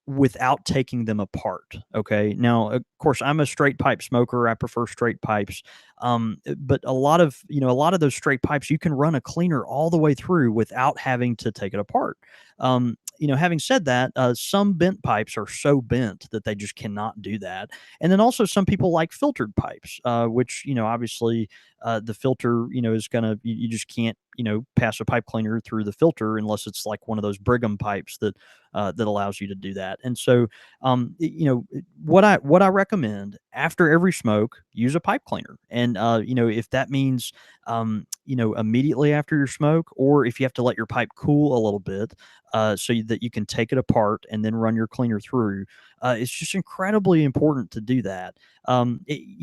without taking them apart. Okay. Now, of course, I'm a straight pipe smoker. I prefer straight pipes. But a lot of those straight pipes, you can run a cleaner all the way through without having to take it apart. Having said that, some bent pipes are so bent that they just cannot do that. And then also some people like filtered pipes, which, obviously, the filter, is gonna you just can't pass a pipe cleaner through the filter unless it's like one of those Brigham pipes that allows you to do that. And so, what I recommend after every smoke, use a pipe cleaner. And if that means immediately after your smoke, or if you have to let your pipe cool a little bit, that you can take it apart and then run your cleaner through. It's just incredibly important to do that.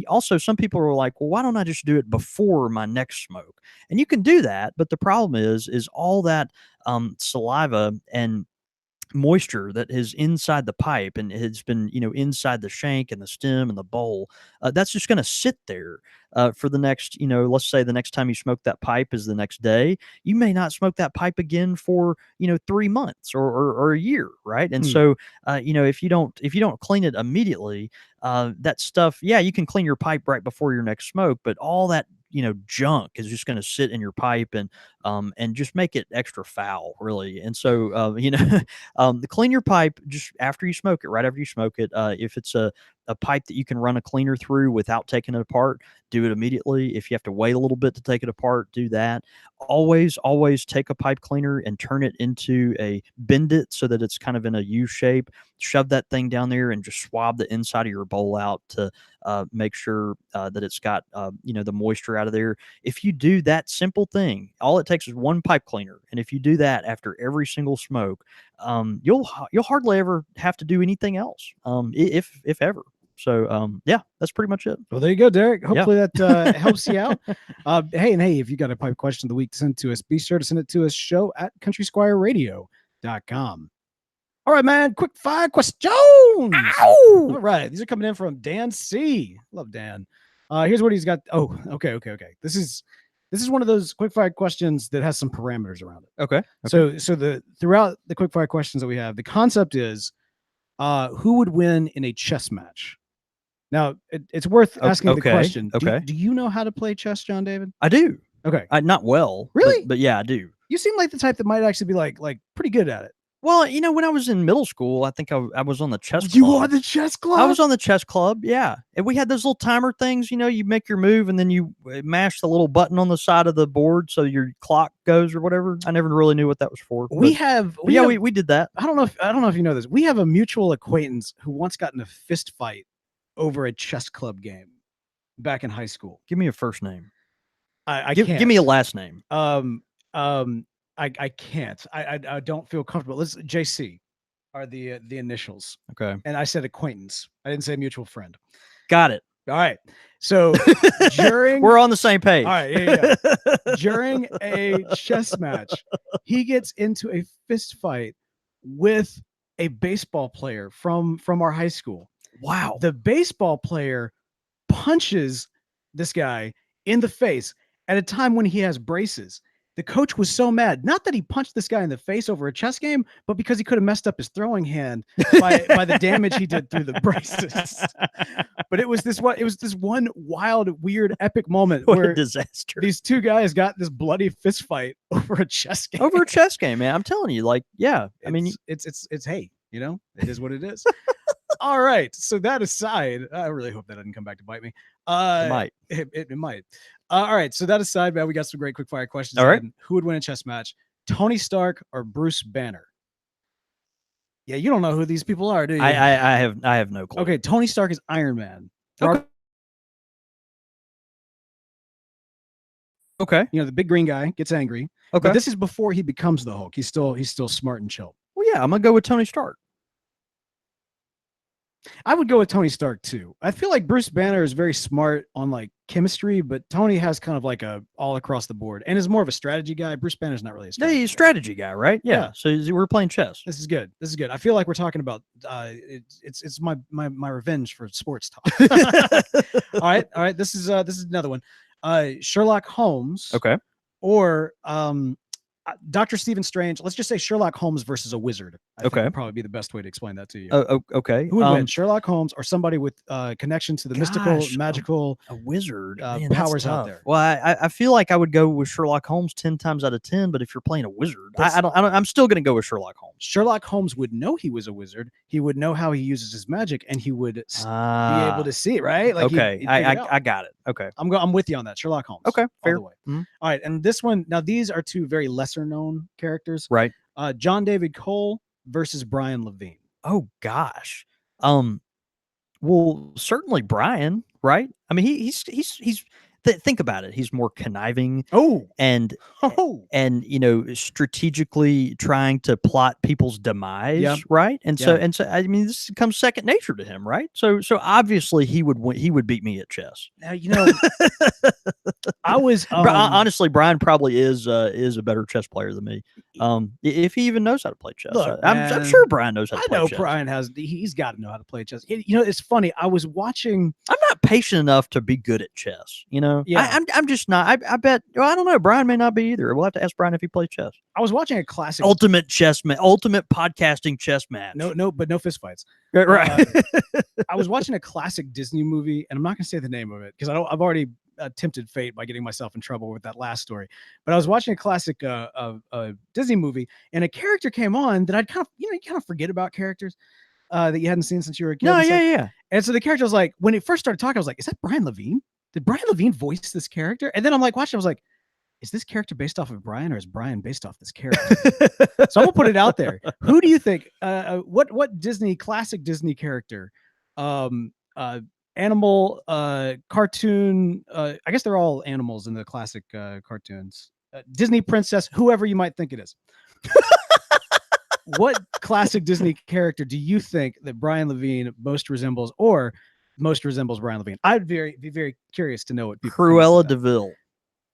Also, some people are like, well, why don't I just do it before my next smoke? And you can do that, but the problem is all that saliva and moisture that is inside the pipe and has been inside the shank and the stem and the bowl, that's just going to sit there for the next, let's say the next time you smoke that pipe is the next day. You may not smoke that pipe again for 3 months or a year, right? And so if you don't clean it immediately, that stuff, yeah, you can clean your pipe right before your next smoke, but all that junk is just going to sit in your pipe and just make it extra foul, really. And so clean your pipe just after you smoke it, right after you smoke it. If it's a pipe that you can run a cleaner through without taking it apart, do it immediately. If you have to wait a little bit to take it apart, do that. Always take a pipe cleaner and turn it into bend it so that it's kind of in a U shape. Shove that thing down there and just swab the inside of your bowl out to make sure that it's got the moisture out of there. If you do that simple thing, all it takes is one pipe cleaner, and if you do that after every single smoke, you'll hardly ever have to do anything else, if ever. So yeah, that's pretty much it. Well, there you go, Derek. Hopefully that helps you out. Hey, if you got a pipe question of the week to send to us, be sure to send it to us, show@countrysquireradio.com. All right, man. Quick fire questions. Ow! All right. These are coming in from Dan C. Love Dan. Here's what he's got. Oh, okay. This is one of those quick fire questions that has some parameters around it. Okay. So throughout the quick fire questions that we have, the concept is who would win in a chess match? Now, it's worth asking the question. Okay. Do you know how to play chess, John David? I do. Okay. Not well. Really? But yeah, I do. You seem like the type that might actually be like pretty good at it. Well, when I was in middle school, I think I was on the chess club. You were on the chess club? I was on the chess club, yeah. And we had those little timer things, you make your move and then you mash the little button on the side of the board so your clock goes or whatever. I never really knew what that was for. We did that. I don't know if you know this. We have a mutual acquaintance who once got in a fist fight over a chess club game back in high school. Give me a first name. I can't. Give me a last name. I can't. I don't feel comfortable. JC are the initials. Okay. And I said acquaintance. I didn't say mutual friend. Got it. All right. So we're on the same page. All right. Yeah. During a chess match, he gets into a fist fight with a baseball player from our high school. Wow. The baseball player punches this guy in the face at a time when he has braces. The coach was so mad, not that he punched this guy in the face over a chess game, but because he could have messed up his throwing hand by the damage he did through the braces. But it was this one wild, weird, epic moment what where a disaster. These two guys got this bloody fist fight over a chess game. Over a chess game, man. I'm telling you, yeah. I mean, it's hey, it is what it is. All right. So that aside, I really hope that doesn't come back to bite me. It might. It might. All right. So that aside, man, we got some great quick fire questions. All right. Who would win a chess match? Tony Stark or Bruce Banner? Yeah, you don't know who these people are, do you? I have no clue. Okay, Tony Stark is Iron Man. Okay. The big green guy gets angry. Okay. But this is before he becomes the Hulk. He's still smart and chill. Well, yeah, I'm gonna go with Tony Stark. I would go with Tony Stark too. I feel like Bruce Banner is very smart on like chemistry, but Tony has kind of like a all across the board and is more of a strategy guy. Bruce Banner's not really a strategy he's a strategy guy, right? Yeah. So we're playing chess. This is good. I feel like we're talking about it's my revenge for sports talk. All right. This is another one. Sherlock Holmes. Okay. Or Dr. Stephen Strange. Let's just say Sherlock Holmes versus a wizard. I think would probably be the best way to explain that to you. Okay. Who would win, Sherlock Holmes or somebody with connection to the mystical, magical, a wizard powers out there? Well, I feel like I would go with Sherlock Holmes 10 times out of 10, but if you're playing a wizard, I'm still going to go with Sherlock Holmes. Sherlock Holmes would know he was a wizard. He would know how he uses his magic, and he would be able to see it, right? Like I got it. Okay. I'm with you on that. Sherlock Holmes. Okay. All Fair. the way. Mhm. All right, and this one now. These are two very lesser known characters. Right. John David Cole versus Brian Levine. Oh gosh. Um. Well, certainly Brian. Right. I mean, think about it. He's more conniving Oh, and oh, strategically trying to plot people's demise, yeah, right? And yeah. so I mean, this becomes second nature to him, right? So obviously he would win, he would beat me at chess. Now I was Honestly, Brian probably is a better chess player than me. If he even knows how to play chess. Look, I'm man, sure Brian knows how to I play know chess. Brian he's got to know how to play chess. It's funny. I was watching. I'm not patient enough to be good at chess. Yeah. I'm just not. I bet. Well, I don't know. Brian may not be either. We'll have to ask Brian if he plays chess. I was watching a classic Ultimate podcasting chess match. but no fist fights. Right. I was watching a classic Disney movie, and I'm not going to say the name of it because I've already tempted fate by getting myself in trouble with that last story. But I was watching a classic Disney movie, and a character came on that I'd kind of you kind of forget about characters that you hadn't seen since you were a kid. No, yeah. And so the character was like, when it first started talking, I was like, is that Brian Levine? Did Brian Levine voice this character? And then I'm like watching, I was like, is this character based off of Brian, or is Brian based off this character? So I'm gonna put it out there. Who do you think? What classic Disney character, animal, cartoon? I guess they're all animals in the classic cartoons. Disney princess, whoever you might think it is. What classic Disney character do you think that Brian Levine most resembles Brian Levine? I'd be very curious to know what people Cruella de Vil.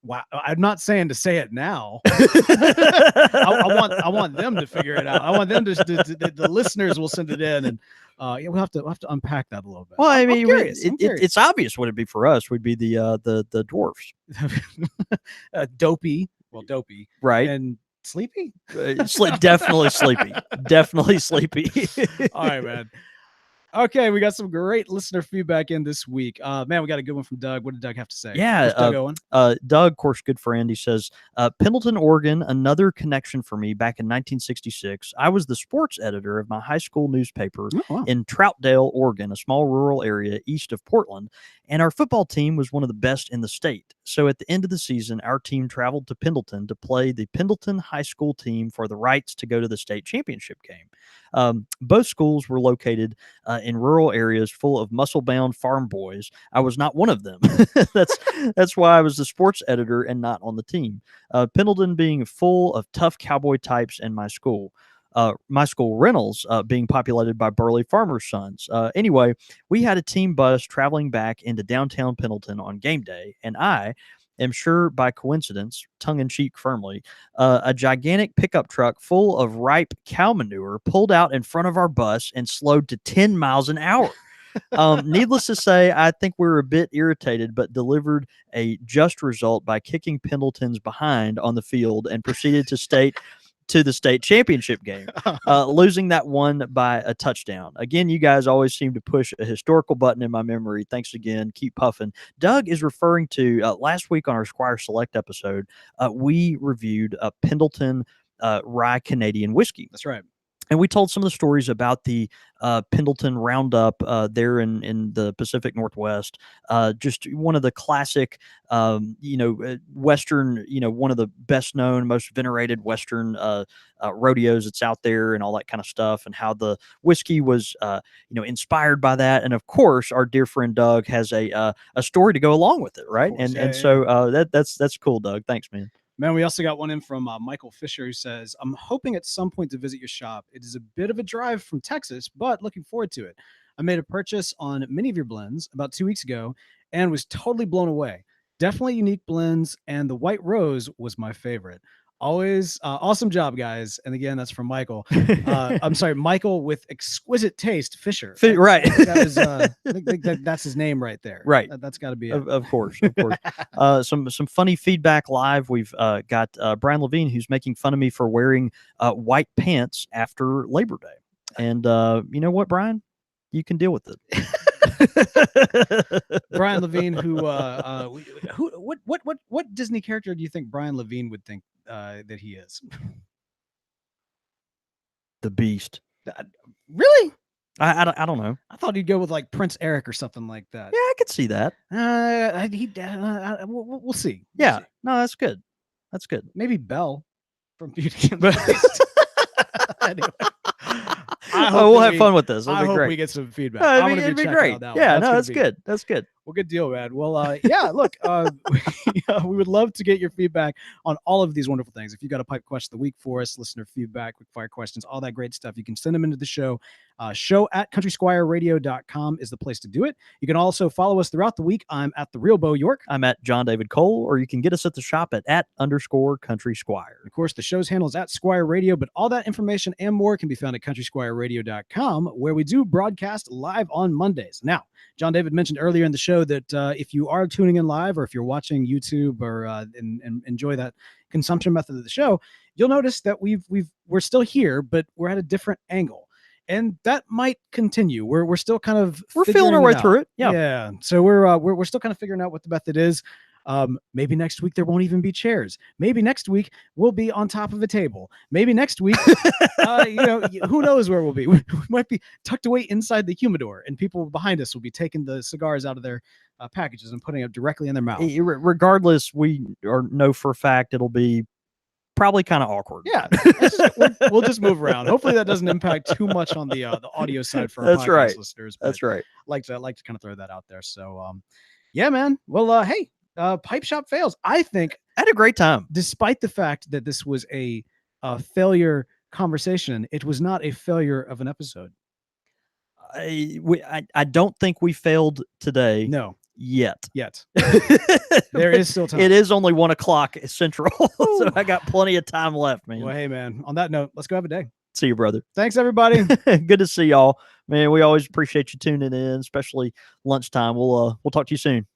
Wow, I'm not saying to say it now. I want them to figure it out. I want them the listeners will send it in, and we'll have to unpack that a little bit. Well, I mean, I'm curious. It's obvious what it'd be for us. Would be the dwarfs. Dopey, right, and sleepy. Definitely sleepy. Definitely sleepy. All right, man. Okay, we got some great listener feedback in this week. Man, we got a good one from Doug. What did Doug have to say? Yeah, Doug Owen. Doug, of course, good friend. He says, Pendleton, Oregon, another connection for me back in 1966. I was the sports editor of my high school newspaper in Troutdale, Oregon, a small rural area east of Portland, and our football team was one of the best in the state. So at the end of the season, our team traveled to Pendleton to play the Pendleton High School team for the rights to go to the state championship game. Both schools were located in rural areas full of muscle-bound farm boys. I was not one of them. That's why I was the sports editor and not on the team. Pendleton being full of tough cowboy types, and my school Reynolds being populated by burly farmers' sons. Anyway, we had a team bus traveling back into downtown Pendleton on game day, and I am sure by coincidence, tongue-in-cheek firmly, a gigantic pickup truck full of ripe cow manure pulled out in front of our bus and slowed to 10 miles an hour. Needless to say, I think we were a bit irritated, but delivered a just result by kicking Pendleton's behind on the field and proceeded to the state championship game, losing that one by a touchdown. Again, you guys always seem to push a historical button in my memory. Thanks again. Keep puffing. Doug is referring to last week on our Squire Select episode, we reviewed Pendleton Rye Canadian whiskey. That's right. And we told some of the stories about the Pendleton Roundup there in the Pacific Northwest. Just one of the classic, Western, one of the best known, most venerated Western rodeos that's out there and all that kind of stuff, and how the whiskey was, inspired by that. And of course, our dear friend Doug has a story to go along with it, right? So that's cool, Doug. Thanks, man. Man, we also got one in from Michael Fisher, who says, I'm hoping at some point to visit your shop. It is a bit of a drive from Texas, but looking forward to it. I made a purchase on many of your blends about 2 weeks ago and was totally blown away. Definitely unique blends, and the White Rose was my favorite. Always awesome job, guys. And again, that's from Michael. I'm sorry, Michael with exquisite taste, Fisher. Right. I think that's his name right there. Right. That's got to be it. Of course. Some funny feedback live. We've got Brian Levine, who's making fun of me for wearing white pants after Labor Day. And you know what, Brian? You can deal with it. Brian Levine, what Disney character do you think Brian Levine would think that he is? The Beast. Really? I don't know. I thought he'd go with like Prince Eric or something like that. Yeah, I could see that. We'll see. Yeah, See. no, that's good. That's good. Maybe Bell from Beauty and the Beast. Anyway, We'll have fun with this. I It'll be hope great. we get some feedback. No, It'd be great. Yeah, no, that's good. That's good. Well, good deal, man. Well, yeah, look, we would love to get your feedback on all of these wonderful things. If you got a pipe question of the week for us, listener feedback, quickfire questions, all that great stuff, you can send them into the show. Show at countrysquireradio.com is the place to do it. You can also follow us throughout the week. I'm at The Real Beau York. I'm at John David Cole, or you can get us at the shop at _Country Squire. Of course, the show's handle is at Squire Radio, but all that information and more can be found at countrysquireradio.com, where we do broadcast live on Mondays. Now, John David mentioned earlier in the show that if you are tuning in live, or if you're watching YouTube, or and enjoy that consumption method of the show, you'll notice that we're still here, but we're at a different angle. And that might continue. We're still kind of feeling our way through it. Yeah. So we're still kind of figuring out what the method is. Maybe next week there won't even be chairs. Maybe next week we'll be on top of a table. Maybe next week, who knows where we'll be? We might be tucked away inside the humidor, and people behind us will be taking the cigars out of their packages and putting it directly in their mouth. Regardless, we know for a fact it'll be probably kind of awkward. Yeah, we'll just move around. Hopefully that doesn't impact too much on the audio side for our podcast listeners. That's right. Like to kind of throw that out there. So yeah, man. Well, hey, Pipe Shop Fails. I think I had a great time, despite the fact that this was a failure conversation. It was not a failure of an episode. I don't think we failed today. No. Yet. There is still time. It is only 1 o'clock Central, so I got plenty of time left, man. Well, hey, man, on that note, let's go have a day. See you, brother. Thanks, everybody. Good to see y'all. Man, we always appreciate you tuning in, especially lunchtime. We'll talk to you soon.